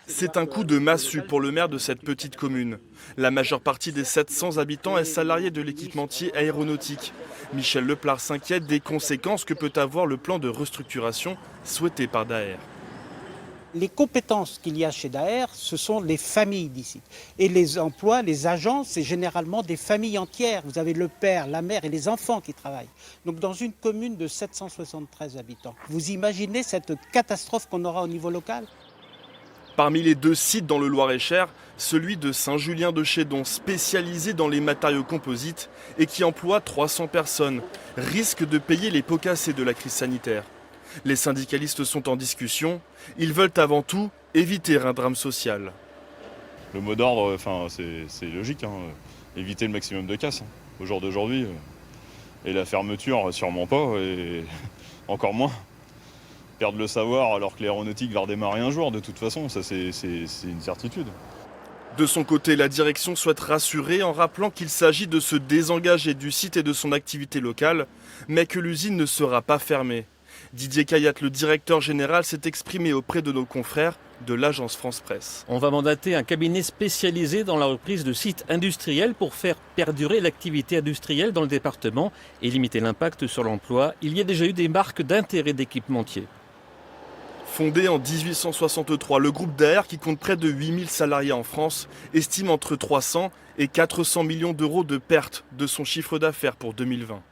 C'est un coup de massue pour le maire de cette petite commune. La majeure partie des 700 habitants est salariée de l'équipementier aéronautique. Michel Leplard s'inquiète des conséquences que peut avoir le plan de restructuration souhaité par Daher. Les compétences qu'il y a chez Daher, ce sont les familles d'ici. Et les emplois, les agents, c'est généralement des familles entières. Vous avez le père, la mère et les enfants qui travaillent. Donc dans une commune de 773 habitants, vous imaginez cette catastrophe qu'on aura au niveau local ? Parmi les 2 sites dans le Loir-et-Cher, celui de Saint-Julien-de-Chédon, spécialisé dans les matériaux composites et qui emploie 300 personnes, risque de payer les pots cassés de la crise sanitaire. Les syndicalistes sont en discussion. Ils veulent avant tout éviter un drame social. Le mot d'ordre, c'est logique, hein. Éviter le maximum de casse, hein, au jour d'aujourd'hui. Et la fermeture, sûrement pas, et encore moins. Perdre le savoir alors que l'aéronautique va redémarrer un jour, de toute façon, ça c'est une certitude. De son côté, la direction souhaite rassurer en rappelant qu'il s'agit de se désengager du site et de son activité locale, mais que l'usine ne sera pas fermée. Didier Cayat, le directeur général, s'est exprimé auprès de nos confrères de l'agence France Presse. On va mandater un cabinet spécialisé dans la reprise de sites industriels pour faire perdurer l'activité industrielle dans le département et limiter l'impact sur l'emploi. Il y a déjà eu des marques d'intérêt d'équipementiers. Fondé en 1863, le groupe Daher, qui compte près de 8000 salariés en France, estime entre 300 et 400 millions d'euros de pertes de son chiffre d'affaires pour 2020.